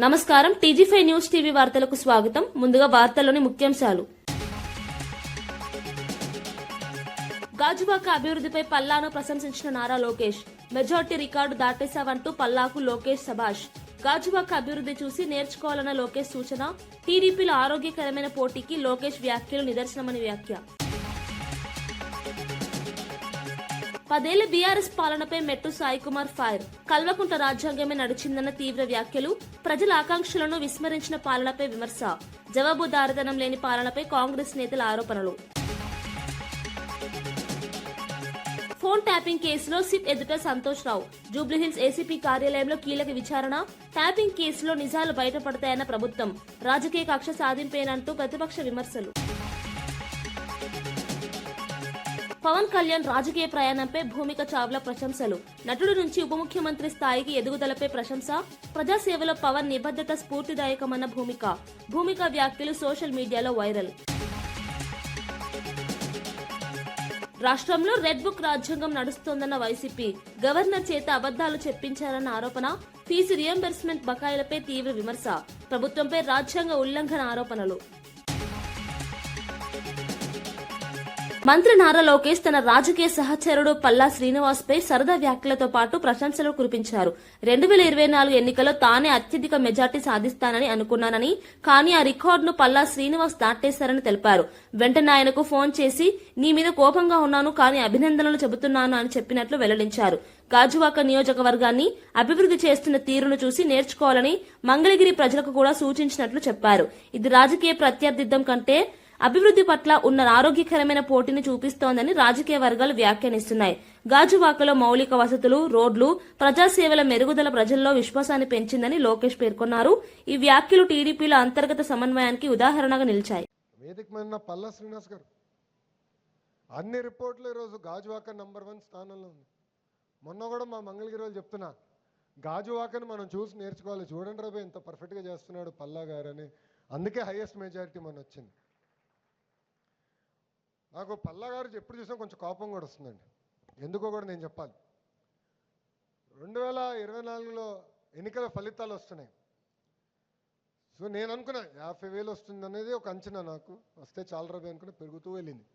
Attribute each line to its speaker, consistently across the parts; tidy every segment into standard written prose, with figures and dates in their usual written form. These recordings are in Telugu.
Speaker 1: నమస్కారం. టీజీ5 న్యూస్ టీవీ వార్తలకు స్వాగతం. ముందుగా వార్తల్లోని ముఖ్యాంశాలు. గాజువాక అభివృద్ధిపై పల్లాను ప్రశంసించిన నారా లోకేష్. మెజార్టీ రికార్డు దాటేశావంటూ పల్లాకు లోకేష్ శభాష్. గాజువాక అభివృద్ధి చూసి నేర్చుకోవాలన్న లోకేష్ సూచన. టీడీపీలో ఆరోగ్యకరమైన పోటీకి లోకేష్ వ్యాఖ్యలు నిదర్శనమని వ్యాఖ్య. 10 ఏళ్ల బీఆర్ఎస్ పాలనపై మెట్టు సాయికుమార్ ఫైర్. కల్వకుంట్ల రాజ్యాంగమే నడిచిందన్న తీవ్ర వ్యాఖ్యలు. ప్రజల ఆకాంక్షలను విస్మరించిన పాలనపై విమర్శ. జవాబుదారితనం లేని పాలనపై కాంగ్రెస్ నేతల ఆరోపణలు. ఫోన్ ట్యాపింగ్ కేసులో సిట్ ఎదుట సంతోష్ రావు. జూబ్లీహిల్స్ ఏసీపీ కార్యాలయంలో కీలక విచారణ. ట్యాపింగ్ కేసులో నిజాలు బయటపడతాయన్న ప్రభుత్వం. రాజకీయ కక్ష సాధింపేనంటూ ప్రతిపక్ష విమర్శలు. పవన్ కళ్యాణ్ రాజకీయ ప్రయాణంపై భూమిక చావ్లా ప్రశంసలు. నటుడు నుంచి ఉప ముఖ్యమంత్రి స్థాయికి ఎదుగుదలపై ప్రశంస. ప్రజాసేవలో పవన్ నిబద్ధత స్ఫూర్తిదాయకమన్న భూమిక వ్యాఖ్యలు సోషల్ మీడియాలో వైరల్. రాష్ట్రంలో రెడ్ బుక్ రాజ్యాంగం నడుస్తోందన్న వైసీపీ. గవర్నర్ చేత అబద్దాలు చెప్పించారన్న ఆరోపణ. ఫీజు రియంబర్స్మెంట్ బకాయిలపై తీవ్ర విమర్శ. ప్రభుత్వంపై రాజ్యాంగ ఉల్లంఘన ఆరోపణలు. మంత్రి నారా లోకేష్ తన రాజకీయ సహచరుడు పల్లా శ్రీనివాస్ పై సరదా వ్యాఖ్యలతో పాటు ప్రశంసలు కురిపించారు. 2024 ఎన్నికల్లో తానే అత్యధిక మెజార్టీ సాధిస్తానని అనుకున్నానని, కానీ ఆ రికార్డును పల్లా శ్రీనివాస్ దాటేశారని తెలిపారు. వెంటనే ఆయనకు ఫోన్ చేసి నీ మీద కోపంగా ఉన్నాను, కానీ అభినందనలు చెబుతున్నాను అని చెప్పినట్లు వెల్లడించారు. గాజువాక నియోజకవర్గాన్ని అభివృద్ధి చేస్తున్న తీరును చూసి నేర్చుకోవాలని మంగళగిరి ప్రజలకు కూడా సూచించినట్లు చెప్పారు. ఇది రాజకీయ ప్రత్యర్థిత్వం కంటే అభివృద్ధి పట్ల ఉన్న ఆరోగ్యకరమైన పోటీని చూపిస్తోందని రాజకీయ వర్గాలు వ్యాఖ్యానిస్తున్నాయి. గాజువాకలో మౌలిక వసతులు, రోడ్లు, ప్రజాసేవల మెరుగుదల ప్రజల్లో విశ్వాసాన్ని పెంచిందని లోకేష్ పేర్కొన్నారు. ఈ వ్యాఖ్యలు టీడీపీలో అంతర్గత సమన్వయానికి ఉదాహరణగా నిలిచాయి.
Speaker 2: వేదికమైన పల్లా శ్రీనివాస్ గారు అన్ని రిపోర్ట్లు ఈరోజు గాజువాక నంబర్ 1 స్థానంలో ఉంది. మొన్న కూడా మా మంగళగిరి వాళ్ళు చెప్తున్నా, గాజువాకని మనం చూసి నేర్చుకోవాలి. చూడండి రాబోయ్ ఎంత పర్ఫెక్ట్గా చేస్తున్నాడు పల్లా గారు అని. అందుకే హైయెస్ట్ మెజారిటీ మన వచ్చింది. నాకు పల్లా గారు ఎప్పుడు చూసినా కొంచెం కోపం కూడా వస్తుందండి. ఎందుకో కూడా నేను చెప్పాలి. 2024లో ఎన్నికల ఫలితాలు వస్తున్నాయి. సో నేను అనుకున్నా 50,000 వస్తుంది అనేది ఒక అంచనా. నాకు వస్తే చాలా రూపాయలు అనుకున్నా, పెరుగుతూ వెళ్ళింది.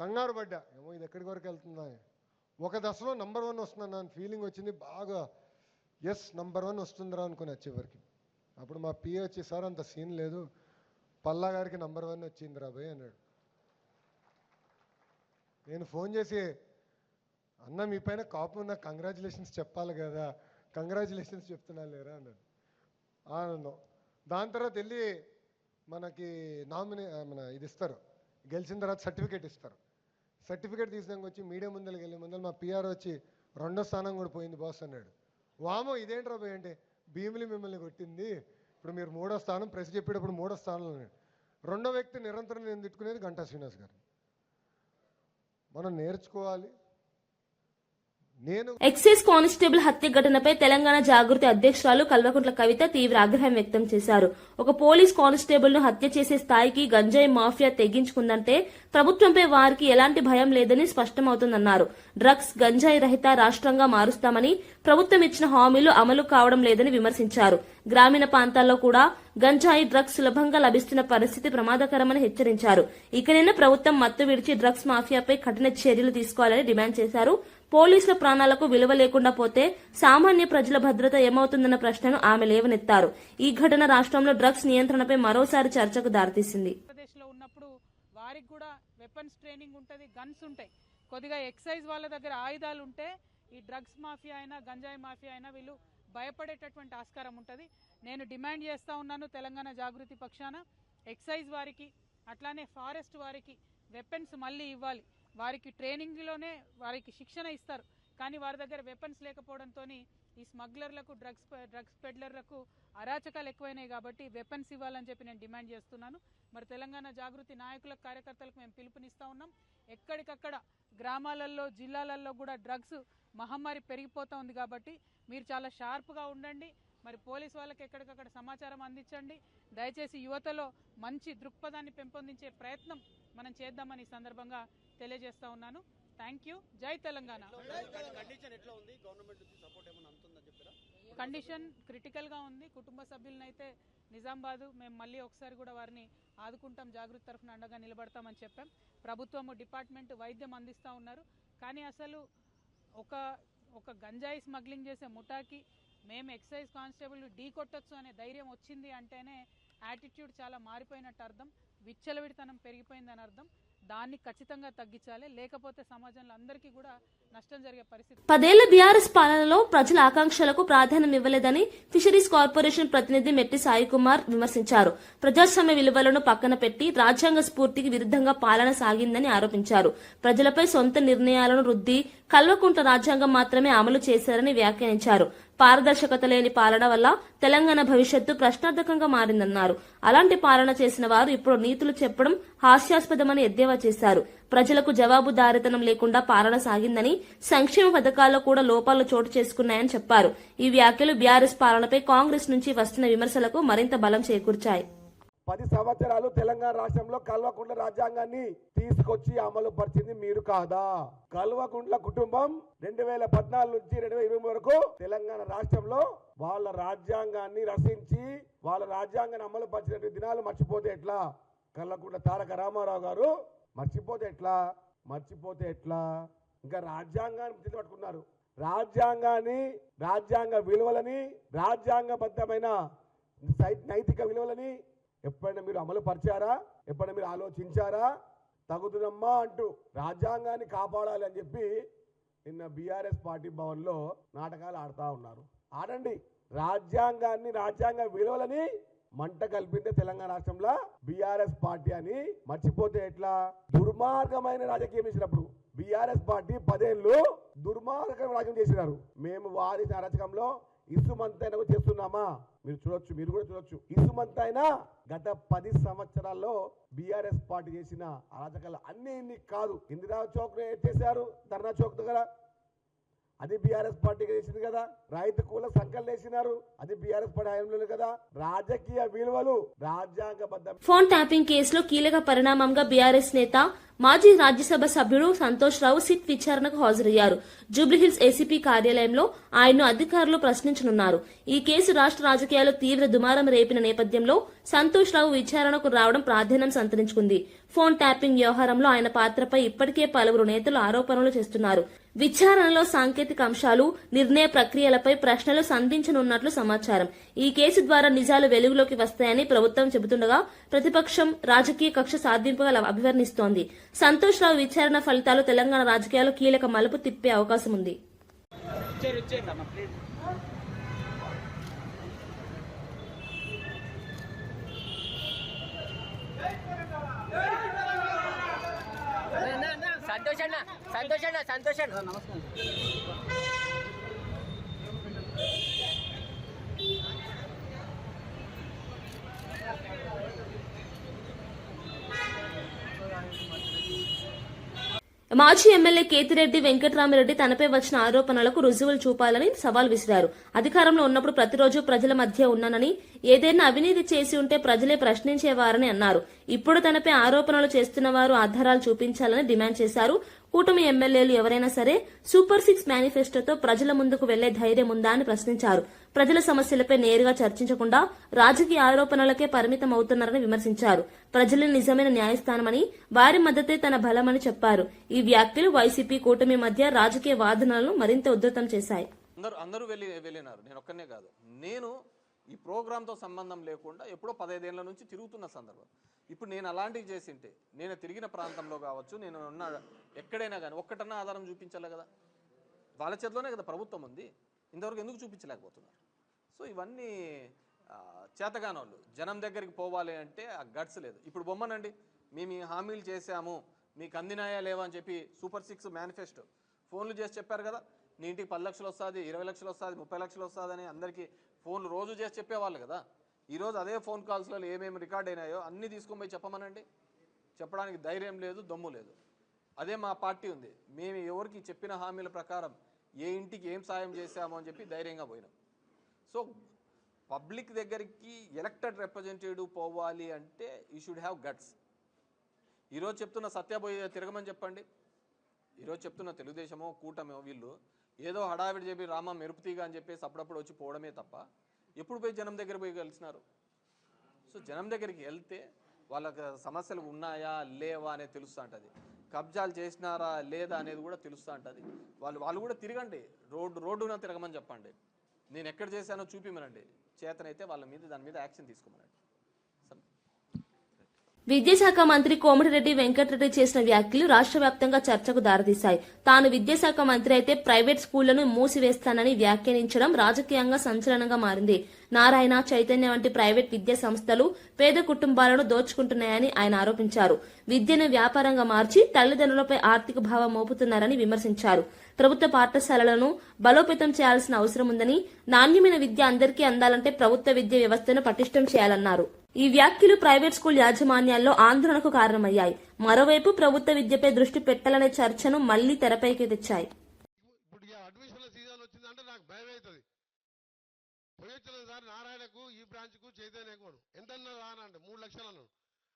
Speaker 2: కంగారు పడ్డా, ఏమో ఇది ఎక్కడి వరకు వెళ్తుందా. ఒక దశలో నంబర్ 1 వస్తుందన్న ఫీలింగ్ వచ్చింది. బాగా ఎస్ నంబర్ 1 వస్తుందిరా అనుకుని వచ్చేవరకు. అప్పుడు మా పిఏ వచ్చి, సార్ అంత సీన్ లేదు, పల్లా గారికి నంబర్ 1 వచ్చింది రాబోయ్ అన్నాడు. నేను ఫోన్ చేసి, అన్న మీ పైన కోపం, నాకు కంగ్రాచులేషన్స్ చెప్పాలి కదా, కంగ్రాచులేషన్స్ చెప్తున్నా లేరా అన్నాడు. ఆనందం. దాని తర్వాత వెళ్ళి మనకి ఇది ఇస్తారు, గెలిచిన తర్వాత సర్టిఫికేట్ ఇస్తారు. సర్టిఫికేట్ తీసినాక వచ్చి మీడియా ముందరికి వెళ్ళే ముందర మా పిఆర్ వచ్చి 2వ స్థానం కూడా పోయింది బాస్ అన్నాడు. వామో ఇదేంట్రా పోయి అంటే, భీమిలి మిమ్మల్ని కొట్టింది, ఇప్పుడు మీరు 3వ స్థానం, ప్రెస్ చెప్పేటప్పుడు 3వ స్థానంలో ఉన్నాడు. 2వ వ్యక్తి నిరంతరం నేను తిట్టుకునేది గంటా శ్రీనివాస్ గారు. మనం నేర్చుకోవాలి.
Speaker 1: ఎక్సైజ్ కానిస్టేబుల్ హత్య ఘటనపై తెలంగాణ జాగృతి అధ్యక్షురాలు కల్వకుంట్ల కవిత తీవ్ర ఆగ్రహం వ్యక్తం చేశారు. ఒక పోలీస్ కానిస్టేబుల్ ను హత్య చేసే స్థాయికి గంజాయి మాఫియా తెగించుకుందంటే ప్రభుత్వంపై వారికి ఎలాంటి భయం లేదని స్పష్టమవుతుందన్నారు. డ్రగ్స్, గంజాయి రహిత రాష్ట్రంగా మారుస్తామని ప్రభుత్వం ఇచ్చిన హామీలు అమలు కావడం లేదని విమర్శించారు. గ్రామీణ ప్రాంతాల్లో కూడా గంజాయి, డ్రగ్స్ సులభంగా లభిస్తున్న పరిస్థితి ప్రమాదకరమని హెచ్చరించారు. ఇకనైనా ప్రభుత్వం మత్తు విడిచి డ్రగ్స్ మాఫియాపై కఠిన చర్యలు తీసుకోవాలని డిమాండ్ చేశారు. పోలీసుల ప్రాణాలకు విలువ లేకుండా పోతే సామాన్య ప్రజల భద్రత ఏమవుతుందన్న ప్రశ్నను ఆమె లేవనెత్తారు. ఈ ఘటన రాష్ట్రంలో డ్రగ్స్ నియంత్రణపై మరోసారి చర్చకు దారితీసింది.
Speaker 3: ఉన్నప్పుడు వారికి కూడా వెపన్స్ ట్రైనింగ్ ఉంటుంది, గన్స్ ఉంటాయి. కొద్దిగా ఎక్సైజ్ వాళ్ళ దగ్గర ఆయుధాలు ఉంటే ఈ డ్రగ్స్ మాఫియా అయినా గంజాయి మాఫియా అయినా వీళ్ళు భయపడేటటువంటి ఆస్కారం ఉంటుంది. నేను డిమాండ్ చేస్తూ ఉన్నాను తెలంగాణ జాగృతి పక్షాన, ఎక్సైజ్ వారికి అట్లానే ఫారెస్ట్ వారికి వెపన్స్ మళ్ళీ ఇవ్వాలి. వారికి ట్రైనింగ్లోనే వారికి శిక్షణ ఇస్తారు, కానీ వారి దగ్గర వెపన్స్ లేకపోవడంతో ఈ స్మగ్లర్లకు, డ్రగ్స్ పెడ్లర్లకు అరాచకాలు ఎక్కువైనాయి. కాబట్టి వెపన్స్ ఇవ్వాలని చెప్పి నేను డిమాండ్ చేస్తున్నాను. మరి తెలంగాణ జాగృతి నాయకులకు, కార్యకర్తలకు మేము పిలుపునిస్తూ ఉన్నాం. ఎక్కడికక్కడ గ్రామాలలో, జిల్లాలలో కూడా డ్రగ్స్ మహమ్మారి పెరిగిపోతూ ఉంది. కాబట్టి మీరు చాలా షార్ప్గా ఉండండి. మరి పోలీసు వాళ్ళకి ఎక్కడికక్కడ సమాచారం అందించండి. దయచేసి యువతలో మంచి దృక్పథాన్ని పెంపొందించే ప్రయత్నం మనం చేద్దామని సందర్భంగా తెలియజేస్తా ఉన్నాను. Thank you. జై తెలంగాణ. కండిషన్ క్రిటికల్గా ఉంది. కుటుంబ సభ్యులనైతే నిజామాబాద్ మేము మళ్ళీ ఒకసారి కూడా వారిని ఆదుకుంటాం, జాగృతి తరఫున అండగా నిలబడతామని చెప్పాం. ప్రభుత్వము డిపార్ట్మెంట్ వైద్యం అందిస్తూ ఉన్నారు. కానీ అసలు ఒక గంజాయి స్మగ్లింగ్ చేసే ముఠాకి మేము ఎక్సైజ్ కానిస్టేబుల్ ఢీ కొట్టొచ్చు అనే ధైర్యం వచ్చింది అంటేనే యాటిట్యూడ్ చాలా మారిపోయినట్టు అర్థం, విచ్చలవిడితనం పెరిగిపోయిందని అర్థం. దాన్ని ఖచ్చితంగా తగ్గించాలి, లేకపోతే సమాజంలో అందరికీ కూడా నష్టం జరిగే పరిస్థితి.
Speaker 1: 10 ఏళ్ల బీఆర్ఎస్ పాలనలో ప్రజల ఆకాంక్షలకు ప్రాధాన్యం ఇవ్వలేదని ఫిషరీస్ కార్పొరేషన్ ప్రతినిధి మెట్టి సాయి కుమార్ విమర్శించారు. ప్రజాస్వామ్య విలువలను పక్కన పెట్టి రాజ్యాంగ స్ఫూర్తికి విరుద్ధంగా పాలన సాగిందని ఆరోపించారు. ప్రజలపై సొంత నిర్ణయాలను రుద్ది కల్వకుంట్ల రాజ్యాంగం మాత్రమే అమలు చేశారని వ్యాఖ్యానించారు. పారదర్శకత లేని పాలన వల్ల తెలంగాణ భవిష్యత్తు ప్రశ్నార్థకంగా మారిందన్నారు. అలాంటి పాలన చేసిన వారు ఇప్పుడు నీతులు చెప్పడం హాస్యాస్పదమని ఎద్దేవా చేశారు. ప్రజలకు జవాబుదారీతనం లేకుండా పాలన సాగిందని, సంక్షేమ పథకాల్లో కూడా లోపాలు చోటు చేసుకున్నాయని చెప్పారు. ఈ వ్యాఖ్యలు బీఆర్ఎస్ పాలనపై కాంగ్రెస్ నుంచి వస్తున్న విమర్శలకు మరింత బలం చేకూర్చాయి.
Speaker 4: 10 సంవత్సరాలు తెలంగాణ రాష్ట్రంలో కల్వకుంట్ల రాజ్యాంగాన్ని తీసుకొచ్చి అమలు పరిచింది మీరు కాదా? కల్వకుంట్ల కుటుంబం 2014 నుంచి 2020 వరకు తెలంగాణ రాష్ట్రంలో వాళ్ళ రాజ్యాంగాన్ని రచించి వాళ్ళ రాజ్యాంగాన్ని అమలు పరిచిన దినాలు మర్చిపోతే ఎట్లా? కల్వకుంట్ల తారక రామారావు గారు మర్చిపోతే ఎట్లా? ఇంకా రాజ్యాంగాన్ని పట్టుకున్నారు. రాజ్యాంగాన్ని, రాజ్యాంగ విలువలని, రాజ్యాంగబద్ధమైన నైతిక విలువలని ఎప్పుడైనా మీరు అమలు పరిచారా? ఎప్పుడైనా మీరు ఆలోచించారా? తగుదునమ్మా అంటూ రాజ్యాంగాన్ని కాపాడాలి అని చెప్పి నిన్న బీఆర్ఎస్ పార్టీ భవన్లో నాటకాలు ఆడుతూ ఉన్నారు. ఆడండి. రాజ్యాంగాన్ని, రాజ్యాంగ విలువలని మంట కల్పిందే తెలంగాణ రాష్ట్రంలో బీఆర్ఎస్ పార్టీ అని మర్చిపోతే ఎట్లా? దుర్మార్గమైన రాజకీయం చేసినప్పుడు బీఆర్ఎస్ పార్టీ 10 ఏళ్ళు దుర్మార్గమైన రాజకీయం చేసినారు. మేము వారి అరాచకంలో ఇసుమంతైనా చేస్తున్నామా? మీరు కూడా చూడొచ్చు. ఇసుమంతైనా గత 10 సంవత్సరాల్లో బీఆర్ఎస్ పార్టీ చేసిన అరాచకాలు అన్ని కాదు. ఇందిరా చౌక్ చేశారు, ధర్నా చౌక్ దగ్గర, అది బీఆర్ఎస్ పార్టీకి చేసింది కదా. రైతు కూల సంకల్ వేసినారు, అది బీఆర్ఎస్ పార్టీ హయాంలో కదా. రాజకీయ విలువలు, రాజ్యాంగబద్ధ.
Speaker 1: ఫోన్ ట్యాపింగ్ కేసులో కీలక పరిణామంగా బీఆర్ఎస్ నేత మాజీ రాజ్యసభ సభ్యుడు సంతోష్ రావు సిట్ విచారణకు హాజరయ్యారు. జూబ్లీహిల్స్ ఏసీపీ కార్యాలయంలో ఆయన్ను అధికారులు ప్రశ్నించనున్నారు. ఈ కేసు రాష్ట్ర రాజకీయాల్లో తీవ్ర దుమారం రేపిన నేపథ్యంలో సంతోష్ రావు విచారణకు రావడం ప్రాధాన్యం సంతరించుకుంది. ఫోన్ ట్యాపింగ్ వ్యవహారంలో ఆయన పాత్రపై ఇప్పటికే పలువురు నేతలు ఆరోపణలు చేస్తున్నారు. విచారణలో సాంకేతిక అంశాలు, నిర్ణయ ప్రక్రియలపై ప్రశ్నలు సంధించనున్నట్లు సమాచారం. ఈ కేసు ద్వారా నిజాలు వెలుగులోకి వస్తాయని ప్రభుత్వం చెబుతుండగా ప్రతిపక్షం రాజకీయ కక్ష సాధింపుగా అభివర్ణిస్తోంది. సంతోష్ రావు విచారణ ఫలితాలు తెలంగాణ రాజకీయాల్లో కీలక మలుపు తిప్పే అవకాశం ఉంది.
Speaker 5: సంతోష్ నమస్కారం.
Speaker 1: మాజీ ఎమ్మెల్యే కేతిరెడ్డి వెంకట్రామిరెడ్డి తనపై వచ్చిన ఆరోపణలకు రుజువులు చూపాలని సవాల్ విసిరారు. అధికారంలో ఉన్నప్పుడు ప్రతిరోజు ప్రజల మధ్య ఉన్నానని, ఏదైనా అవినీతి చేసి ఉంటే ప్రజలే ప్రశ్నించేవారని అన్నారు. ఇప్పుడు తనపై ఆరోపణలు చేస్తున్న వారు ఆధారాలు చూపించాలని డిమాండ్ చేశారు. కూటమి ఎమ్మెల్యేలు ఎవరైనా సరే సూపర్ 6 మేనిఫెస్టోతో ప్రజల ముందుకు వెళ్లే ధైర్యం ఉందా అని ప్రశ్నించారు. ప్రజల సమస్యలపై నేరుగా చర్చించకుండా రాజకీయ ఆరోపణలకే పరిమితం అవుతున్నారని విమర్శించారు. ప్రజలే నిజమైన న్యాయస్థానమని, వారి మద్దతే తన బలమని చెప్పారు. ఈ వ్యాఖ్యలు వైసీపీ కూటమి మధ్య రాజకీయ వాదనలను మరింత ఉధృతం చేశాయి.
Speaker 6: అందరూ వెళ్ళినారు, నేను ఒక్కనే కాదు. నేను ఈ ప్రోగ్రాంతో సంబంధం లేకుండా ఎప్పుడో 15 ఏళ్ల నుంచి తిరుగుతున్న సందర్భం. ఇప్పుడు నేను అలాంటివి చేసింటే, నేను తిరిగిన ప్రాంతంలో కావచ్చు, నేను ఉన్న ఎక్కడైనా కానీ ఒక్కటన్నా ఆధారం చూపించాలి కదా. వాళ్ళ చేతిలోనే కదా ప్రభుత్వం ఉంది, ఇంతవరకు ఎందుకు చూపించలేకపోతున్నారు? సో ఇవన్నీ చేతగానోళ్ళు. జనం దగ్గరికి పోవాలి అంటే ఆ గట్స్ లేదు. ఇప్పుడు బొమ్మనండి, మేము ఈ హామీలు చేశాము, మీకు అందినాయా లేవా అని చెప్పి సూపర్ 6 మేనిఫెస్టో ఫోన్లు చేసి చెప్పారు కదా. నీ ఇంటికి 10 లక్షలు వస్తుంది, 20 లక్షలు వస్తుంది, 30 లక్షలు వస్తుందని అందరికీ ఫోన్లు రోజు చేసి చెప్పేవాళ్ళు కదా. ఈరోజు అదే ఫోన్ కాల్స్లో ఏమేమి రికార్డ్ అయినాయో అన్నీ తీసుకొని పోయి చెప్పమనండి. చెప్పడానికి ధైర్యం లేదు, దమ్ము లేదు. అదే మా పార్టీ ఉంది. మేము ఎవరికి చెప్పిన హామీల ప్రకారం ఏ ఇంటికి ఏం సాయం చేశామో అని చెప్పి ధైర్యంగా పోయినాం. సో పబ్లిక్ దగ్గరికి ఎలక్టెడ్ రిప్రజెంటేటివ్ పోవాలి అంటే యూ షుడ్ హ్యావ్ గట్స్. ఈరోజు చెప్తున్న సత్యబోయే తిరగమని చెప్పండి. ఈరోజు చెప్తున్న తెలుగుదేశమో కూటమో వీళ్ళు ఏదో హడావిడి చెప్పి రామ మెరుపుతీగా అని చెప్పేసి అప్పుడప్పుడు వచ్చి పోవడమే తప్ప ఎప్పుడు పోయి జనం దగ్గర పోయి కలిసినారు? సో జనం దగ్గరికి వెళ్తే వాళ్ళకి సమస్యలు ఉన్నాయా లేవా అనేది తెలుస్తూ ఉంటుంది, కబ్జాలు చేసినారా లేదా అనేది కూడా తెలుస్తూ ఉంటుంది. వాళ్ళు కూడా తిరగండి, రోడ్డున తిరగమని చెప్పండి, నేను ఎక్కడ చేశానో చూపిమనండి, చేతనైతే వాళ్ళ మీద దాని మీద యాక్షన్ తీసుకోమనండి.
Speaker 1: విద్యాశాఖ మంత్రి కోమటిరెడ్డి వెంకటరెడ్డి చేసిన వ్యాఖ్యలు రాష్ట్ర వ్యాప్తంగా చర్చకు దారితీశాయి. తాను విద్యాశాఖ మంత్రి అయితే ప్రైవేట్ స్కూళ్లను మూసివేస్తానని వ్యాఖ్యానించడం రాజకీయంగా సంచలనంగా మారింది. నారాయణ, చైతన్య వంటి ప్రైవేట్ విద్యా సంస్థలు పేద కుటుంబాలను దోచుకుంటున్నాయని ఆయన ఆరోపించారు. విద్యను వ్యాపారంగా మార్చి తల్లిదండ్రులపై ఆర్థిక భావం మోపుతున్నారని విమర్శించారు. ప్రభుత్వ పాఠశాలలను బలోపేతం చేయాల్సిన అవసరం ఉందని, నాణ్యమైన విద్య అందరికీ అందాలంటే ప్రభుత్వ విద్యా వ్యవస్థను పటిష్టం చేయాలన్నారు. ఈ వ్యాఖ్యలు ప్రైవేట్ స్కూల్ యాజమాన్యాల్లో ఆందోళనకు కారణమయ్యాయి. మరోవైపు ప్రభుత్వ విద్యపై దృష్టి పెట్టాలనే చర్చను మళ్లీ తెరపైకి తెచ్చాయి.
Speaker 7: ఇప్పుడు అడ్మిషన్ల సీజన్ వచ్చిందంటే నాకు భయం అవుతుంది. పోయొచ్చిన సార్ నారాయణకు, ఈ బ్రాంచ్కు, చైతన్యకు ఎంతన్నా రానంటే 3 లక్షలు అన్నాడు.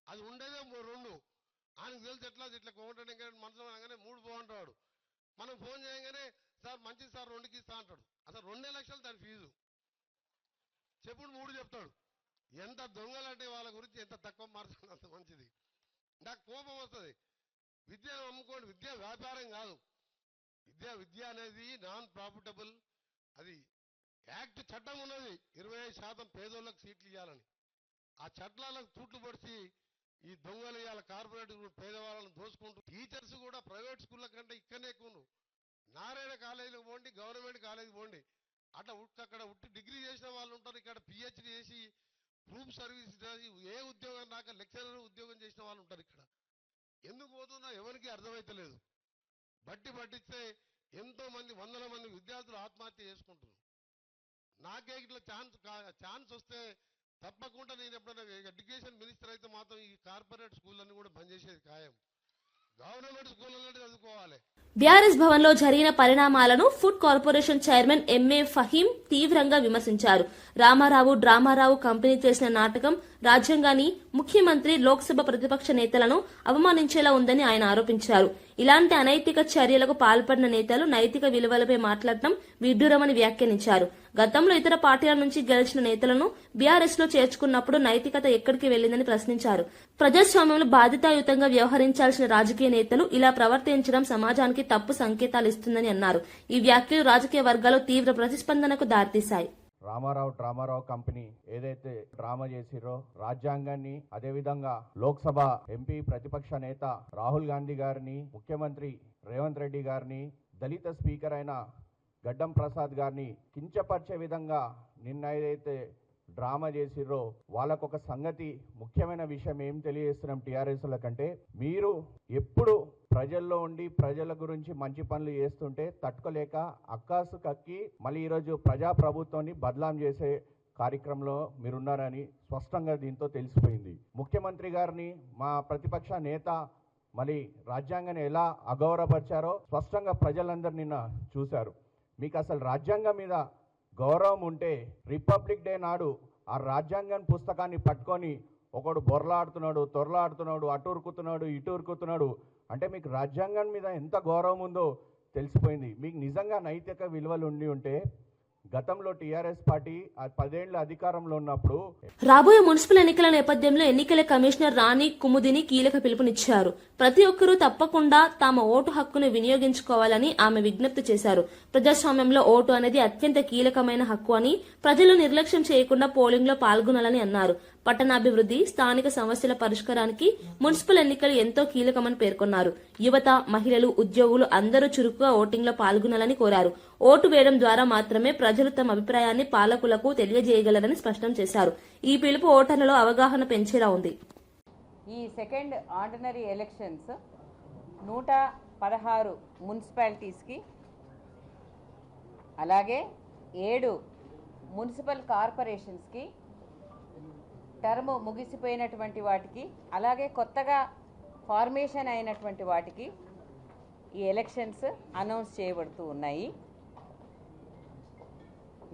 Speaker 7: అది ఉండేదే 2. ఆయనకు తెలిసి ఇట్లా కోమటంటే మనసులో అనగానే 3 పోంటాడు. మనం ఫోన్ చేయగానే సార్ మంచిది సార్ 2కి ఇస్తా అంటాడు. అసలు 2 లక్షలు దాని ఫీజు, చెప్పుడు 3 చెప్తాడు. ఎంత దొంగలంటే వాళ్ళ గురించి ఎంత తక్కువ మార్చాలి అంత మంచిది. నాకు కోపం వస్తుంది. విద్యను అమ్ముకోండి, విద్య వ్యాపారం కాదు. విద్య అనేది నాన్ ప్రాఫిటబుల్. అది యాక్ట్ చట్టం ఉన్నది, 25% పేదోళ్ళకి సీట్లు ఇవ్వాలని. ఆ చట్టాలకు తూట్లు పొడిచి ఈ దొంగలు ఇవాళ కార్పొరేట్ పేదవాళ్ళని దోసుకుంటూ, టీచర్స్ కూడా ప్రైవేట్ స్కూళ్ళ కంటే ఇక్కడనే ఎక్కువ. నారాయణ కాలేజీలకు పోండి, గవర్నమెంట్ కాలేజీకి పోండి, అక్కడ డిగ్రీ చేసిన వాళ్ళు ఉంటారు. ఇక్కడ పిహెచ్డి చేసి గ్రూప్ సర్వీస్ ఏ ఉద్యోగం రాక లెక్చరర్ ఉద్యోగం చేసిన వాళ్ళు ఉంటారు. ఇక్కడ ఎందుకు పోతున్నా ఎవరికి అర్థమైతలేదు. పట్టిస్తే ఎంతో మంది, 100ల మంది విద్యార్థులు ఆత్మహత్య చేసుకుంటున్నారు. నాకే ఇట్లా ఛాన్స్ వస్తే తప్పకుండా నేను ఎప్పుడైనా ఎడ్యుకేషన్ మినిస్టర్ అయితే మాత్రం ఈ కార్పొరేట్ స్కూళ్ళన్నీ కూడా బంద్ చేసేది ఖాయం. గవర్నమెంట్ స్కూళ్ళలో చదువుకోవాలి.
Speaker 1: బీఆర్ఎస్ భవన్ లో జరిగిన పరిణామాలను food corporation chairman MA Faheem తీవ్రంగా విమర్శించారు. డ్రామారావు కంపెనీ చేసిన నాటకం రాజ్యాంగాన్ని, ముఖ్యమంత్రి, లోక్సభ ప్రతిపక్ష నేతలను అవమానించేలా ఉందని ఆయన ఆరోపించారు. ఇలాంటి అనైతిక చర్యలకు పాల్పడిన నేతలు నైతిక విలువలపై మాట్లాడటం విడ్డూరమని వ్యాఖ్యానించారు. గతంలో ఇతర పార్టీల నుంచి గెలిచిన నేతలను బీఆర్ఎస్ లో చేర్చుకున్నప్పుడు నైతికత ఎక్కడికి వెళ్లిందని ప్రశ్నించారు. ప్రజాస్వామ్యంలో బాధ్యతాయుతంగా వ్యవహరించాల్సిన రాజకీయ నేతలు ఇలా ప్రవర్తించడం సమాజానికి తప్పు సంకేతాలు ఇస్తుందని అన్నారు. ఈ వ్యాఖ్యలు రాజకీయ వర్గాల్లో తీవ్ర ప్రతిస్పందనకు దారితీశాయి.
Speaker 8: డ్రామారావు కంపెనీ ఏదైతే డ్రామా చేసిరో, రాజ్యాంగాన్ని, అదేవిధంగా లోక్సభ ఎంపీ ప్రతిపక్ష నేత రాహుల్ గాంధీ గారిని, ముఖ్యమంత్రి రేవంత్ రెడ్డి గారిని, దళిత స్పీకర్ అయిన గడ్డం ప్రసాద్ గారిని కించపరిచే విధంగా నిన్న ఏదైతే డ్రామా చేసిర్రో, వాళ్ళకొక సంగతి, ముఖ్యమైన విషయం ఏం తెలియజేస్తున్నాం టీఆర్ఎస్ల కంటే, మీరు ఎప్పుడు ప్రజల్లో ఉండి ప్రజల గురించి మంచి పనులు చేస్తుంటే తట్టుకోలేక అక్కాసు కక్కి మళ్ళీ ఈరోజు ప్రజాప్రభుత్వాన్ని బదలాం చేసే కార్యక్రమంలో మీరున్నారని స్పష్టంగా దీంతో తెలిసిపోయింది. ముఖ్యమంత్రి గారిని, మా ప్రతిపక్ష నేత మళ్ళీ రాజ్యాంగాన్ని ఎలా అగౌరవపరిచారో స్పష్టంగా ప్రజలందరూ నిన్న చూశారు. మీకు అసలు రాజ్యాంగం మీద గౌరవం ఉంటే రిపబ్లిక్ డే నాడు ఆ రాజ్యాంగం పుస్తకాన్ని పట్టుకొని ఒకడు తొరలాడుతున్నాడు, అటు ఉరుకుతున్నాడు, ఇటు ఉరుకుతున్నాడు అంటే మీకు రాజ్యాంగం మీద ఎంత గౌరవం ఉందో తెలిసిపోయింది. మీకు నిజంగా నైతిక విలువలు ఉంటే గతంలో టీఆర్ఎస్ పార్టీ 10 ఏళ్ల అధికారంలో ఉన్నప్పుడు.
Speaker 1: రాబోయే మున్సిపల్ ఎన్నికల నేపథ్యంలో ఎన్నికల కమిషనర్ రాణి కుముదిని కీలక పిలుపునిచ్చారు. ప్రతి ఒక్కరూ తప్పకుండా తమ ఓటు హక్కును వినియోగించుకోవాలని ఆమె విజ్ఞప్తి చేశారు. ప్రజాస్వామ్యంలో ఓటు అనేది అత్యంత కీలకమైన హక్కు అని, ప్రజలు నిర్లక్ష్యం చేయకుండా పోలింగ్ లో పాల్గొనాలని అన్నారు. పట్టణాభివృద్ధి, స్థానిక సమస్యల పరిష్కారానికి మున్సిపల్ ఎన్నికలు ఎంతో కీలకమని పేర్కొన్నారు. యువత, మహిళలు, ఉద్యోగులు అందరూ చురుకుగా ఓటింగ్ లో పాల్గొనాలని కోరారు. ఓటు వేయడం ద్వారా మాత్రమే ప్రజలు తమ అభిప్రాయాన్ని పాలకులకు తెలియజేయగలరని స్పష్టం చేశారు. ఈ పిలుపు ఓటర్లలో అవగాహన పెంచేలా ఉంది.
Speaker 9: ఈ సెకండ్ ఆర్డినరీ ఎలక్షన్స్ 116 మున్సిపాలిటీస్కి, అలాగే 7 మున్సిపల్ కార్పొరేషన్స్కి, టర్మ్ ముగిసిపోయినటువంటి వాటికి, అలాగే కొత్తగా ఫార్మేషన్ అయినటువంటి వాటికి ఈ ఎలక్షన్స్ అనౌన్స్ చేయబడుతూ ఉన్నాయి.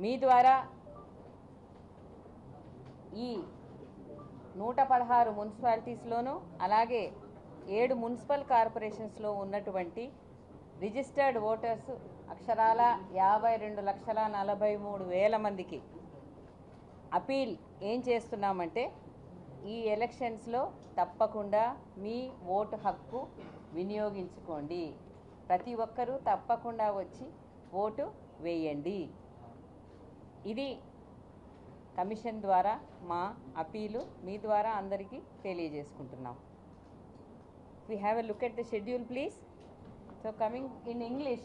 Speaker 9: మీ ద్వారా ఈ 116 మున్సిపాలిటీస్లోనూ అలాగే 7 మున్సిపల్ కార్పొరేషన్స్లో ఉన్నటువంటి రిజిస్టర్డ్ ఓటర్స్ అక్షరాల 52,43,000 మందికి అపీల్ ఏం చేస్తున్నామంటే ఈ ఎలక్షన్స్లో తప్పకుండా మీ ఓటు హక్కు వినియోగించుకోండి. ప్రతి ఒక్కరూ తప్పకుండా వచ్చి ఓటు వేయండి. ఇది కమిషన్ ద్వారా మా అపీలు మీ ద్వారా అందరికీ తెలియజేసుకుంటున్నాం. We have a look at the schedule, please. So coming in English,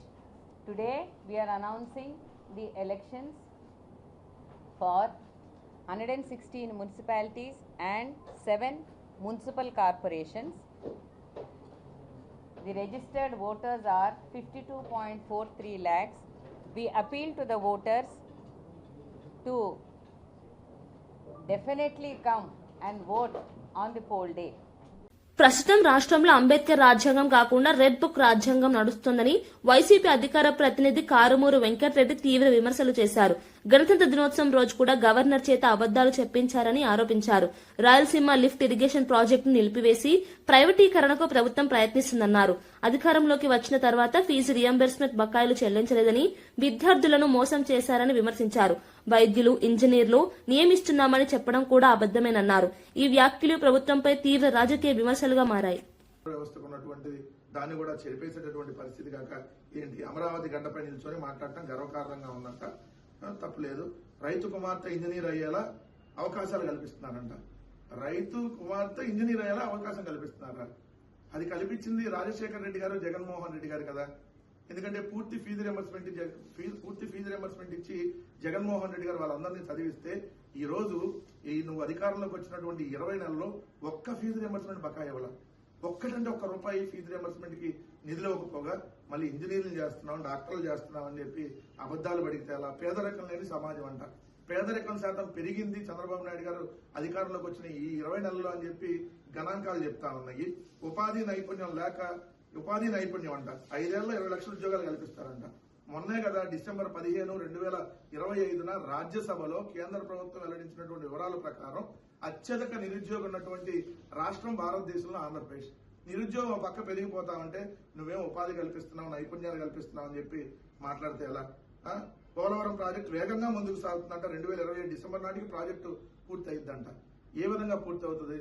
Speaker 9: today we are announcing the elections for 116 municipalities and 7 municipal corporations. The registered voters are 52.43 lakhs. We appeal to the voters to definitely come and vote on the poll day.
Speaker 1: ప్రస్తుతం రాష్ట్రంలో అంబేద్కర్ రాజ్యాంగం కాకుండా రెడ్ బుక్ రాజ్యాంగం నడుస్తోందని వైసీపీ అధికార ప్రతినిధి కారుమూరు వెంకటరెడ్డి తీవ్ర విమర్శలు చేశారు. గణతంత్ర దినోత్సవం రోజు కూడా గవర్నర్ చేత అబద్దాలు చెప్పించారని ఆరోపించారు. రాయలసీమ లిఫ్ట్ ఇరిగేషన్ ప్రాజెక్టును నిలిపివేసి ప్రైవేటీకరణకు ప్రభుత్వం ప్రయత్నిస్తుందన్నారు. అధికారంలోకి వచ్చిన తర్వాత ఫీజు రియంబర్స్మెంట్ బకాయిలు చెల్లించలేదని, విద్యార్థులను మోసం చేశారని విమర్శించారు. వైద్యులు, ఇంజనీర్లు నియమిస్తున్నామని చెప్పడం కూడా అబద్దమేనన్నారు. ఈ వ్యాఖ్యలు ప్రభుత్వంపై తీవ్ర రాజకీయ విమర్శలుగా మారాయి.
Speaker 10: వ్యవస్థకు ఉన్నటువంటి దాన్ని కూడా చెరిపేసేటటువంటి పరిస్థితి కాక ఏంటి అమరావతి గడ్డపై నిల్చొని మాట్లాడటం గర్వకారణంగా ఉందంట. తప్పులేదు. రైతు కుమార్తె ఇంజనీర్ అయ్యేలా అవకాశాలు కల్పిస్తున్నారంట. రైతు కుమార్తె ఇంజనీర్ అయ్యేలా అవకాశం కల్పిస్తున్నారా? అది కల్పించింది రాజశేఖర రెడ్డి గారు, జగన్మోహన్ రెడ్డి గారు కదా. ఎందుకంటే పూర్తి ఫీజు రియంబర్స్మెంట్ ఇచ్చి జగన్మోహన్ రెడ్డి గారు వాళ్ళందరినీ చదివిస్తే ఈ రోజు నువ్వు అధికారంలోకి వచ్చినటువంటి 20 నెలల్లో ఒక్క ఫీజు రియంబర్స్మెంట్ బకాయి ఇవ్వాల. ఒక్కటంటే ఒక్క రూపాయి ఫీజు రియంబర్స్మెంట్ కి నిధులు ఇవ్వకపోగా మళ్ళీ ఇంజనీర్లు చేస్తున్నాం, డాక్టర్లు చేస్తున్నాం అని చెప్పి అబద్దాలు పడితే అలా. పేదరికం లేని సమాజం అంట. పేదరికం శాతం పెరిగింది చంద్రబాబు నాయుడు గారు అధికారంలోకి వచ్చిన ఈ 20 నెలల్లో అని చెప్పి గణాంకాలు చెప్తా ఉన్నాయి. ఉపాధి నైపుణ్యం అంట. 5 ఏళ్లలో 20 లక్షల ఉద్యోగాలు కల్పిస్తారంట. మొన్నే కదా డిసెంబర్ 15, 2025 రాజ్యసభలో కేంద్ర ప్రభుత్వం వెల్లడించినటువంటి వివరాల ప్రకారం అత్యధిక నిరుద్యోగం ఉన్నటువంటి రాష్ట్రం భారతదేశంలో ఆంధ్రప్రదేశ్. నిరుద్యోగం పక్క పెరిగిపోతా ఉంటే నువ్వేం ఉపాధి కల్పిస్తున్నావు, నైపుణ్యాలు కల్పిస్తున్నావు అని చెప్పి మాట్లాడితే ఎలా? పోలవరం ప్రాజెక్టు వేగంగా ముందుకు సాగుతుందంట. 2027 డిసెంబర్ నాటికి ప్రాజెక్టు పూర్తి అయిద్దంట. ఏ విధంగా పూర్తి అవుతుంది?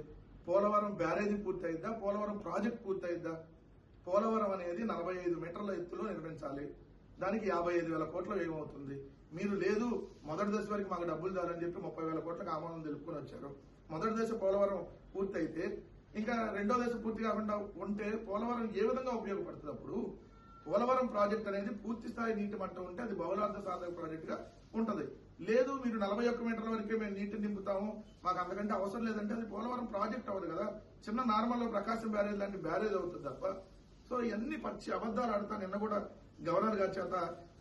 Speaker 10: పోలవరం బ్యారేజీ పూర్తి అయిద్దా? పోలవరం ప్రాజెక్టు పూర్తి అయిద్దా? పోలవరం అనేది 45 మీటర్ల ఎత్తులో నిర్మించాలి. దానికి 55,000 కోట్ల వ్యయం అవుతుంది. మీరు లేదు మొదటి దశ వరకు మాకు డబ్బులు చాలని చెప్పి 30,000 కోట్లకు ఆమోదం తెలుపుకొని వచ్చారు. మొదటి దశ పోలవరం పూర్తయితే ఇంకా రెండో దశ పూర్తి కాకుండా ఉంటే పోలవరం ఏ విధంగా ఉపయోగపడుతుంది? అప్పుడు పోలవరం ప్రాజెక్ట్ అనేది పూర్తి స్థాయి నీటి మట్టం ఉంటే అది బహుళార్థ సాధక ప్రాజెక్ట్ గా ఉంటది. లేదు మీరు 41 మీటర్ల వరకే మేము నీటిని నింపుతాము, మాకు అంతకంటే అవసరం లేదంటే అది పోలవరం ప్రాజెక్ట్ అవ్వదు కదా. చిన్న నార్మల్ ప్రకాశం బ్యారేజ్ లాంటి బ్యారేజ్ అవుతుంది తప్ప. సో ఇవన్నీ పచ్చి అబద్దాలు ఆడుతా. నిన్న కూడా గవర్నర్ గారి చేత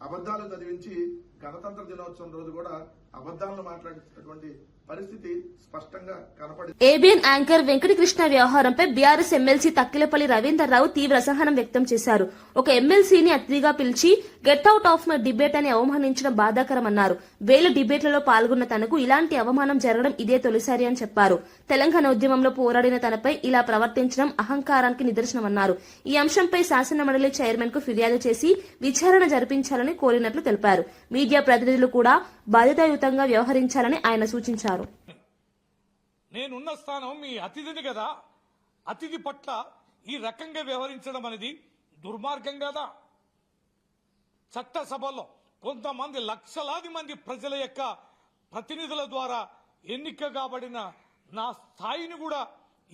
Speaker 10: అబద్దాలు చదివించి గణతంత్ర దినోత్సవం రోజు కూడా అబద్దాలను మాట్లాడినటువంటి పరిస్థితి స్పష్టంగా కనపడింది.
Speaker 1: ఏబిఎన్ యాంకర్ వెంకటకృష్ణ వ్యవహారంపై బీఆర్ఎస్ ఎమ్మెల్సీ తక్కిలపల్లి రవీందర్రావు తీవ్ర అసహనం వ్యక్తం చేశారు. ఒక ఎమ్మెల్సీని అతిథిగా పిలిచి get out of my debate అని అవమానించడం బాధాకరమన్నారు. వేల డిబేట్లలో పాల్గొన్న తనకు ఇలాంటి అవమానం జరగడం ఇదే తొలిసారి అని చెప్పారు. తెలంగాణ ఉద్యమంలో పోరాడిన తనపై ఇలా ప్రవర్తించడం అహంకారానికి నిదర్శనమన్నారు. ఈ అంశంపై శాసనమండలి చైర్మన్ కు ఫిర్యాదు చేసి విచారణ జరిపించాలని కోరినట్లు తెలిపారు. మీడియా ప్రతినిధులు కూడా బాధ్యతాయుతంగా వ్యవహరించాలని ఆయన సూచించారు.
Speaker 11: నేనున్న స్థానం మీ అతిథిని కదా. అతిథి పట్ల ఈ రకంగా వ్యవహరించడం అనేది దుర్మార్గం కదా. చట్టసభలో కొంతమంది లక్షలాది మంది ప్రజల యొక్క ప్రతినిధుల ద్వారా ఎన్నిక కాబడిన నా స్థాయిని కూడా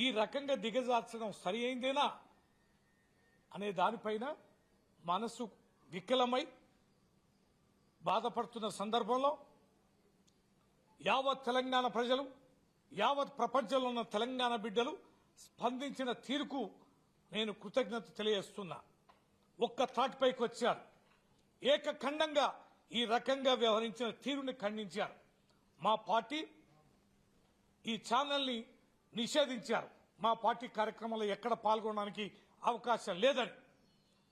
Speaker 11: ఈ రకంగా దిగజార్చడం సరి అయిందేనా అనే దానిపైన మనసు వికలమై బాధపడుతున్న సందర్భంలో యావత్ తెలంగాణ ప్రజలు, యావత్ ప్రపంచంలో ఉన్న తెలంగాణ బిడ్డలు స్పందించిన తీరుకు నేను కృతజ్ఞత తెలియజేస్తున్నా. ఒక్క తాటిపైకి వచ్చారు. ఏకఖండంగా ఈ రకంగా వ్యవహరించిన తీరుని ఖండించారు. మా పార్టీ ఈ ఛానల్ని నిషేధించారు. మా పార్టీ కార్యక్రమంలో ఎక్కడ పాల్గొనడానికి అవకాశం లేదని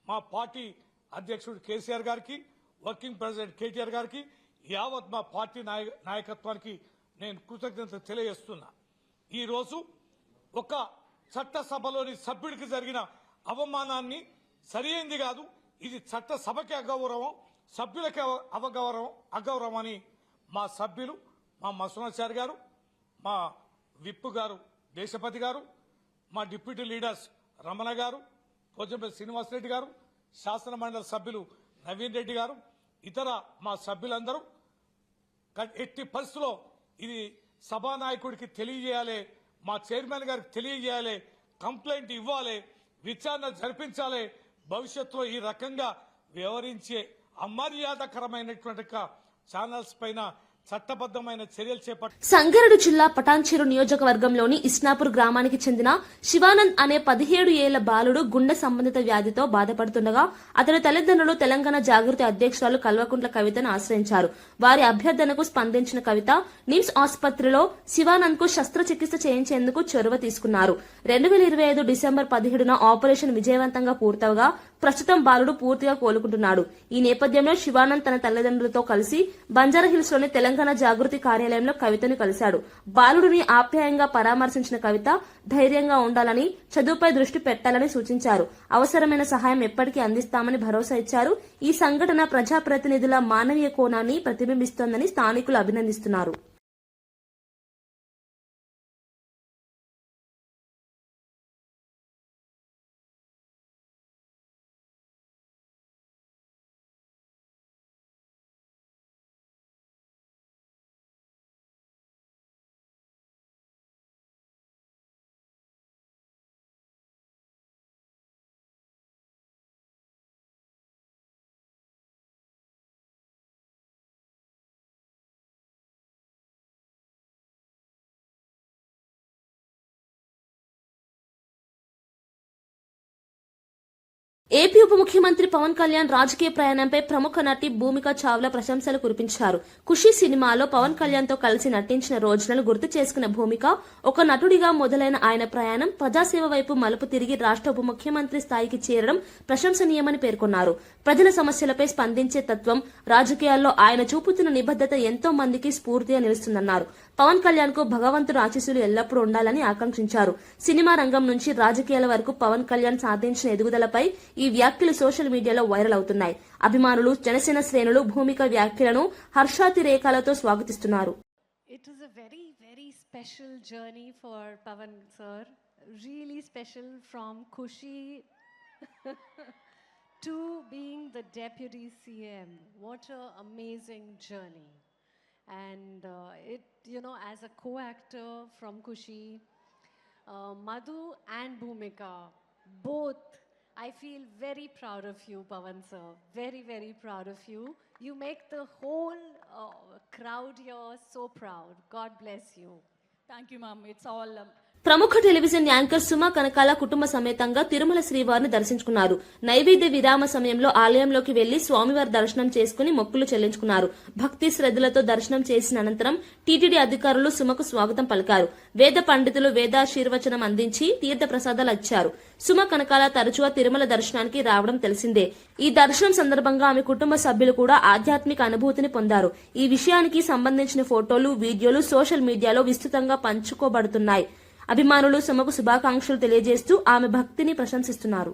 Speaker 11: మా పార్టీ అధ్యక్షుడు కేసీఆర్ గారికి, వర్కింగ్ ప్రెసిడెంట్ కేటీఆర్ గారికి, యావత్ మా పార్టీ నాయకత్వానికి నేను కృతజ్ఞత తెలియజేస్తున్నా. ఈరోజు ఒక చట్టసభలోని సభ్యుడికి జరిగిన అవమానాన్ని సరైంది కాదు, ఇది చట్టసభకి అగౌరవం, సభ్యులకి అగౌరవం అని మా సభ్యులు, మా మసూనాచారి గారు, మా విప్పు గారు దేశపతి గారు, మా డిప్యూటీ లీడర్స్ రమణ గారు, పోచంపల్లి శ్రీనివాసరెడ్డి గారు, శాసన మండలి సభ్యులు నవీన్ రెడ్డి గారు, ఇతర మా సభ్యులందరూ ఎట్టి పరిస్థితుల్లో ఇది సభానాయకుడికి తెలియజేయాలి, మా చైర్మన్ గారికి తెలియజేయాలి, కంప్లైంట్ ఇవ్వాలి, విచారణ జరిపించాలి. భవిష్యత్తులో ఈ రకంగా వ్యవహరించే అమర్యాదకరమైనటువంటి ఛానల్స్ పైన చట్టబద్దమైన చర్యలు చేపట్టారు.
Speaker 1: సంగారెడ్డి జిల్లా పటాన్చెరు నియోజకవర్గంలోని ఇస్నాపూర్ గ్రామానికి చెందిన శివానంద్ అనే 17 ఏళ్ల బాలుడు గుండె సంబంధిత వ్యాధితో బాధపడుతుండగా అతని తల్లిదండ్రులు తెలంగాణ జాగృతి అధ్యక్షురాలు కల్వకుంట్ల కవితను ఆశ్రయించారు. వారి అభ్యర్థనకు స్పందించిన కవిత నిమ్స్ ఆసుపత్రిలో శివానంద్ కు శస్త్రచికిత్స చేయించేందుకు చొరవ తీసుకున్నారు. 2025 డిసెంబర్ 17న ఆపరేషన్ విజయవంతంగా పూర్తవగా ప్రస్తుతం బాలుడు పూర్తిగా కోలుకుంటున్నాడు. ఈ నేపథ్యంలో శివానంద్ తన తల్లిదండ్రులతో కలిసి బంజారాహిల్స్ లోని తెలంగాణ జాగృతి కార్యాలయంలో కవితను కలిశాడు. బాలుడిని ఆప్యాయంగా పరామర్శించిన కవిత ధైర్యంగా ఉండాలని, చదువుపై దృష్టి పెట్టాలని సూచించారు. అవసరమైన సహాయం ఎప్పటికీ అందిస్తామని భరోసా ఇచ్చారు. ఈ సంఘటన ప్రజాప్రతినిధుల మానవీయ కోణాన్ని ప్రతిబింబిస్తోందని స్థానికులు అభినందిస్తున్నారు. ఏపీ ఉప ముఖ్యమంత్రి పవన్ కళ్యాణ్ రాజకీయ ప్రయాణంపై ప్రముఖ నటి భూమిక చావ్లా ప్రశంసలు కురిపించారు. ఖుషీ సినిమాలో పవన్ కళ్యాణ్ తో కలిసి నటించిన రోజులను గుర్తు చేసుకున్న భూమిక, ఒక నటుడిగా మొదలైన ఆయన ప్రయాణం ప్రజాసేవ వైపు మలుపు తిరిగి రాష్ట్ర ఉప ముఖ్యమంత్రి స్థాయికి చేరడం ప్రశంసనీయమని పేర్కొన్నారు. ప్రజల సమస్యలపై స్పందించే తత్వం, రాజకీయాల్లో ఆయన చూపుతున్న నిబద్దత ఎంతో మందికి స్ఫూర్తిగా నిలుస్తుందన్నారు. పవన్ కళ్యాణ్ కు భగవంతుడు ఆశీస్సులు ఎల్లప్పుడూ ఉండాలని ఆకాంక్షించారు. సినిమా రంగం నుంచి రాజకీయాల వరకు పవన్ కళ్యాణ్ సాధించిన ఎదుగుదలపై ఈ వ్యాఖ్యలు సోషల్ మీడియాలో వైరల్ అవుతున్నాయి. అభిమానులు, జనసేన శ్రేణులు భూమిక వ్యాఖ్యలను హర్షాతిరేకాలతో స్వాగతిస్తున్నారు.
Speaker 12: It is a very, very special journey for Pavan sir. Really special, from Khushi to being the deputy CM. What an amazing journey. And as a co-actor from Khushi, Madhu and Bhumika, both, I feel very proud of you, Pavan sir. Very, very proud of you. You make the whole crowd here so proud. God bless you.
Speaker 13: Thank you, ma'am. It's all...
Speaker 1: ప్రముఖ టెలివిజన్ యాంకర్ సుమ కనకాల కుటుంబ సమేతంగా తిరుమల శ్రీవారిని దర్శించుకున్నారు. నైవేద్య విరామ సమయంలో ఆలయంలోకి వెళ్లి స్వామివారి దర్శనం చేసుకుని మొక్కులు చెల్లించుకున్నారు. భక్తి శ్రద్ధలతో దర్శనం చేసిన అనంతరం టీటీడీ అధికారులు సుమకు స్వాగతం పలికారు. వేద పండితులు వేదాశీర్వచనం అందించి తీర్థ ప్రసాదాలు ఇచ్చారు. సుమ కనకాల తరచుగా తిరుమల దర్శనానికి రావడం తెలిసిందే. ఈ దర్శనం సందర్భంగా ఆమె కుటుంబ సభ్యులు కూడా ఆధ్యాత్మిక అనుభూతిని పొందారు. ఈ విషయానికి సంబంధించిన ఫోటోలు, వీడియోలు సోషల్ మీడియాలో విస్తృతంగా పంచుకోబడుతున్నాయి. అభిమానులు సుమకు శుభాకాంక్షలు తెలియజేస్తూ ఆమె భక్తిని ప్రశంసిస్తున్నారు.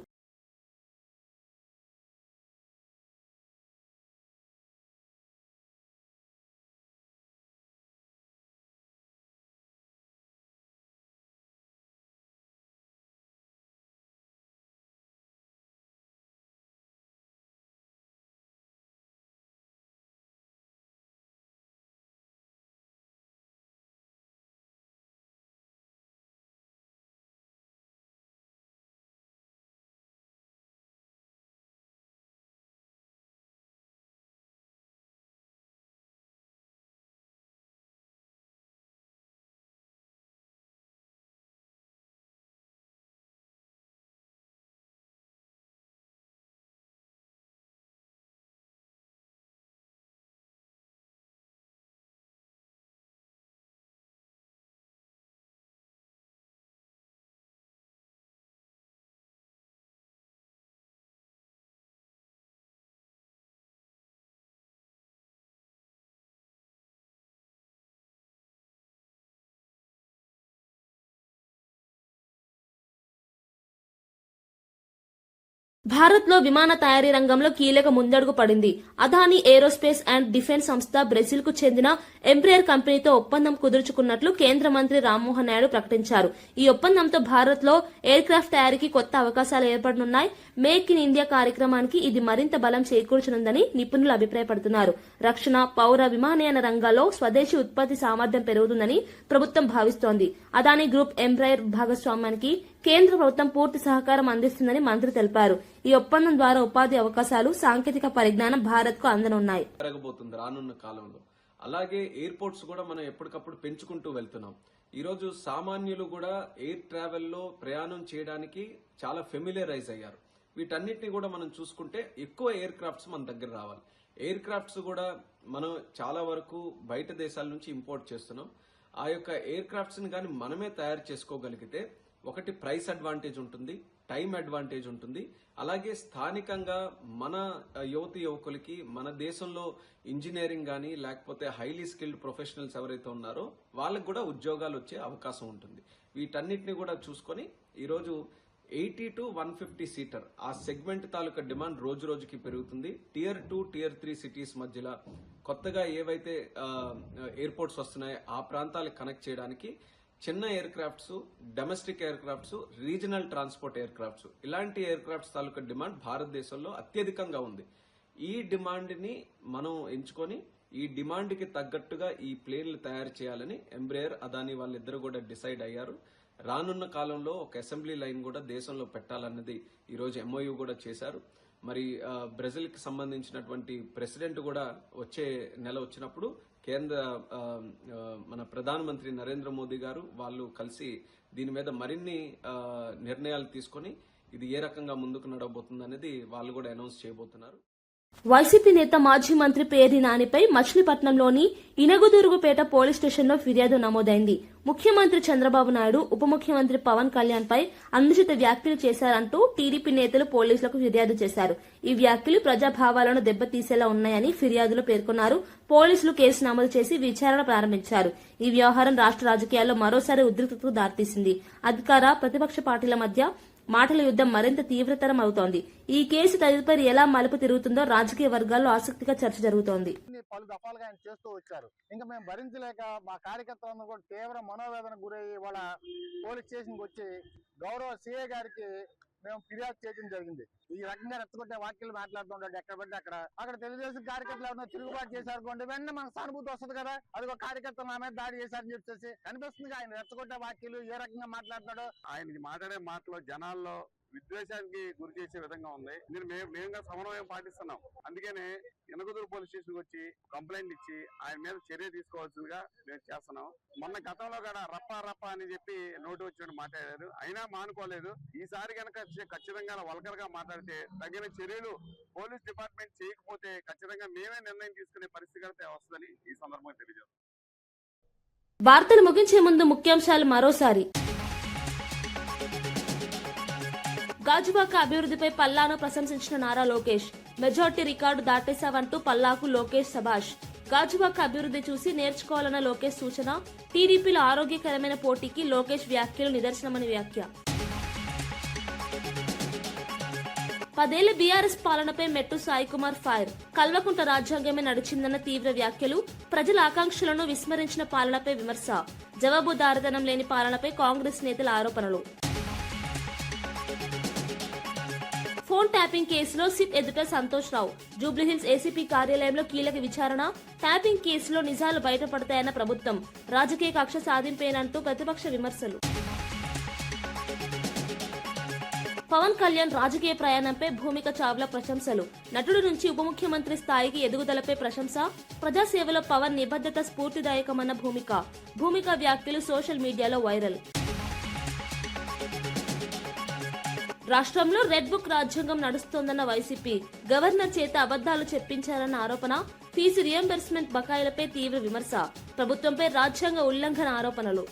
Speaker 1: భారత్లో విమాన తయారీ రంగంలో కీలక ముందడుగు పడింది. అదానీ ఏరోస్పేస్ అండ్ డిఫెన్స్ సంస్థ బ్రెజిల్కు చెందిన ఎంబ్రేయర్ కంపెనీతో ఒప్పందం కుదుర్చుకున్నట్లు కేంద్ర మంత్రి రామ్మోహన్ నాయుడు ప్రకటించారు. ఈ ఒప్పందంతో భారత్లో ఎయిర్ క్రాఫ్ట్ తయారీకి కొత్త అవకాశాలు ఏర్పడనున్నాయి. మేక్ ఇన్ ఇండియా కార్యక్రమానికి ఇది మరింత బలం చేకూర్చనుందని నిపుణులు అభిప్రాయపడుతున్నారు. రక్షణ, పౌర విమానయాన రంగాల్లో స్వదేశీ ఉత్పత్తి సామర్థ్యం పెరుగుతుందని ప్రభుత్వం భావిస్తోంది. అదానీ గ్రూప్ ఎంబ్రేయర్ భాగస్వామ్యానికి కేంద్ర ప్రభుత్వం పూర్తి సహకారం అందిస్తుందని మంత్రి తెలిపారు. ఈ ఒప్పందం ద్వారా ఉపాధి అవకాశాలు, సాంకేతిక పరిజ్ఞానం భారత్కు అందనున్నాయి.
Speaker 14: పెరగబోతుంది రానున్న కాలంలో. అలాగే ఎయిర్పోర్ట్స్ కూడా మనం ఎప్పటికప్పుడు పెంచుకుంటూ వెళ్తున్నాం. ఈరోజు సామాన్యులు కూడా ఎయిర్ ట్రావెల్లో ప్రయాణం చేయడానికి చాలా ఫెమిలియరైజ్ అయ్యారు. వీటన్నిటిని కూడా మనం చూసుకుంటే ఎక్కువ ఎయిర్ క్రాఫ్ట్స్ మన దగ్గర రావాలి. ఎయిర్ క్రాఫ్ట్స్ కూడా మనం చాలా వరకు బయట దేశాల నుంచి ఇంపోర్ట్ చేస్తున్నాం. ఆ యొక్క ఎయిర్ క్రాఫ్ట్స్ ని కానీ మనమే తయారు చేసుకోగలిగితే ఒకటి ప్రైస్ అడ్వాంటేజ్ ఉంటుంది, టైం అడ్వాంటేజ్ ఉంటుంది. అలాగే స్థానికంగా మన యువతి యువకులకి మన దేశంలో ఇంజనీరింగ్ కానీ లేకపోతే హైలీ స్కిల్డ్ ప్రొఫెషనల్స్ ఎవరైతే ఉన్నారో వాళ్ళకి కూడా ఉద్యోగాలు వచ్చే అవకాశం ఉంటుంది. వీటన్నిటిని కూడా చూసుకొని ఈరోజు 80 to 150 సీటర్ ఆ సెగ్మెంట్ తాలూకా డిమాండ్ రోజు రోజుకి పెరుగుతుంది. Tier 2, Tier 3 సిటీస్ మధ్యలో కొత్తగా ఏవైతే ఎయిర్పోర్ట్స్ వస్తున్నాయో ఆ ప్రాంతాలకు కనెక్ట్ చేయడానికి చిన్న air crafts, domestic air crafts, regional transport air crafts, ఇలాంటి ఎయిర్ క్రాఫ్ట్స్ తాలూకా డిమాండ్ భారతదేశంలో అత్యధికంగా ఉంది. ఈ డిమాండ్ ని మనం ఎంచుకొని ఈ డిమాండ్ కి తగ్గట్టుగా ఈ ప్లేన్లు తయారు చేయాలని ఎంబ్రేయర్, అదానీ వాళ్ళిద్దరు కూడా డిసైడ్ అయ్యారు. రానున్న కాలంలో ఒక అసెంబ్లీ లైన్ కూడా దేశంలో పెట్టాలన్నది ఈరోజు MOU కూడా చేశారు. మరి బ్రెజిల్ కి సంబంధించినటువంటి ప్రెసిడెంట్ కూడా వచ్చే నెల వచ్చినప్పుడు కేంద్ర మన ప్రధానమంత్రి నరేంద్ర మోదీ గారు వాళ్ళు కలిసి దీని మీద మరిన్ని నిర్ణయాలు తీసుకొని ఇది ఏ రకంగా ముందుకు నడవబోతుంది అనేది వాళ్ళు కూడా అనౌన్స్ చేయబోతున్నారు.
Speaker 1: వైసీపీ నేత మాజీ మంత్రి పేర్ని నానిపై మచిలీపట్నంలోని ఇనగుదురుగుపేట పోలీస్ స్టేషన్లో ఫిర్యాదు నమోదైంది. ముఖ్యమంత్రి చంద్రబాబు నాయుడు, ఉప ముఖ్యమంత్రి పవన్ కళ్యాణ్ పై అనుచిత వ్యాఖ్యలు చేశారంటూ టీడీపీ నేతలు పోలీసులకు ఫిర్యాదు చేశారు. ఈ వ్యాఖ్యలు ప్రజాభావాలను దెబ్బతీసేలా ఉన్నాయని ఫిర్యాదులో పేర్కొన్నారు. పోలీసులు కేసు నమోదు చేసి విచారణ ప్రారంభించారు. ఈ వ్యవహారం రాష్ట్ర రాజకీయాల్లో మరోసారి ఉద్రిక్తతకు దారితీసింది. అధికార, ప్రతిపక్ష పార్టీల మధ్య మాటల యుద్దం మరింత తీవ్రతరం అవుతోంది. ఈ కేసు తదుపరి ఎలా మలుపు తిరుగుతుందో రాజకీయ వర్గాల్లో ఆసక్తిగా చర్చ జరుగుతోంది.
Speaker 15: పలు దఫాలుగా ఆయన చేస్తూ వచ్చారు. ఇంకా మేము భరించలేక మా కార్యకర్తలను కూడా తీవ్ర మనోవేదన గురయ్యి వాళ్ళ పోలీస్ స్టేషన్కి వచ్చి గౌరవ CA గారికి మేము ఫిర్యాదు చేయడం జరిగింది. ఈ రకంగా రెచ్చగొట్టే వాక్యాలు మాట్లాడుతుంటాడు ఎక్కడ పడితే అక్కడ తెలుగుదేశం కార్యకర్తలు ఎవరైనా తిరుగుబాటు చేశారు వెంటనే మనకు సానుభూతి వస్తుంది కదా. అది ఒక కార్యకర్త నా మీద దాడి చేశారని చెప్పేసి అనిపిస్తుంది. ఆయన రెచ్చగొట్టే వాక్యాలు ఏ రకంగా మాట్లాడుతున్నాడో,
Speaker 4: ఆయన మాట్లాడే మాటలో జనాల్లో విద్వేషానికి గురి చేసే విధంగా ఉంది. మేముగా సమన్వయం పాటిస్తున్నాం. అందుకనే ఎనగదూరు పోలీస్ స్టేషన్ వచ్చి కంప్లైంట్ ఇచ్చి ఆయన మీద చర్య తీసుకోవాల్సిందిగా మేము చేస్తున్నాం. మొన్న గతంలో కూడా రప్ప అని చెప్పి నోటు వచ్చినట్టు మాట్లాడారు, అయినా మానుకోలేదు. ఈసారి కనుక ఖచ్చితంగా వల్గర్ గా మాట్లాడితే తగిన చర్యలు పోలీస్ డిపార్ట్మెంట్ చేయకపోతే ఖచ్చితంగా మేమే నిర్ణయం తీసుకునే పరిస్థితి అయితే వస్తుందని ఈ సందర్భంగా తెలియజేస్తాం.
Speaker 1: వార్తలు ముగించే ముందు ముఖ్యాంశాలు మరోసారి. గాజువాక అభివృద్ధిపై పల్లాను ప్రశంసించిన నారా లోకేష్. మెజార్టీ రికార్డు దాటేశావంటూ పల్లాకు లోకేష్ శభాష్. గాజువాక అభివృద్ధి చూసి నేర్చుకోవాలన్న లోకేష్ సూచన. టీడీపీలో ఆరోగ్యకరమైన పోటీకి లోకేష్ వ్యాఖ్యలు నిదర్శనమని వ్యాఖ్య. 10 ఏళ్ల బీఆర్ఎస్ పాలనపై మెట్టు సాయికుమార్ ఫైర్. కల్వకుంట్ల రాజ్యాంగమే నడిచిందన్న తీవ్ర వ్యాఖ్యలు. ప్రజల ఆకాంక్షలను విస్మరించిన పాలనపై విమర్శ. జవాబుదారితనం లేని పాలనపై కాంగ్రెస్ నేతల ఆరోపణలు. ఫోన్ ట్యాపింగ్ కేసులో సిట్ ఎదుట సంతోష్ రావు. జూబ్లీహిల్స్ ఏసీపీ కార్యాలయంలో కీలక విచారణ. ట్యాపింగ్ కేసులో నిజాలు బయటపడతాయన్న ప్రభుత్వం. రాజకీయ కక్ష సాధింపేనంటూ ప్రతిపక్ష విమర్శలు. పవన్ కళ్యాణ్ రాజకీయ ప్రయాణంపై భూమిక చావ్లా ప్రశంసలు. నటుడి నుంచి ఉప ముఖ్యమంత్రి స్థాయికి ఎదుగుదలపై ప్రశంస. ప్రజాసేవలో పవన్ నిబద్ధత స్ఫూర్తిదాయకమన్న భూమిక వ్యాఖ్యలు సోషల్ మీడియాలో వైరల్. రాష్ట్రంలో రెడ్ బుక్ రాజ్యాంగం నడుస్తోందన్న వైసీపీ. గవర్నర్ చేత అబద్దాలు చెప్పించారన్న ఆరోపణ. ఫీజు రియంబర్స్మెంట్ బకాయిలపై తీవ్ర విమర్శ. ప్రభుత్వంపై రాజ్యాంగ ఉల్లంఘన ఆరోపణలు.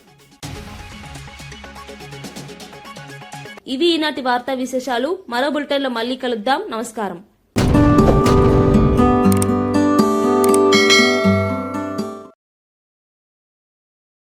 Speaker 1: ఇవి ఈనాటి వార్తా విశేషాలు. మరో బులెటిన్లో మళ్ళీ కలుద్దాం. నమస్కారం.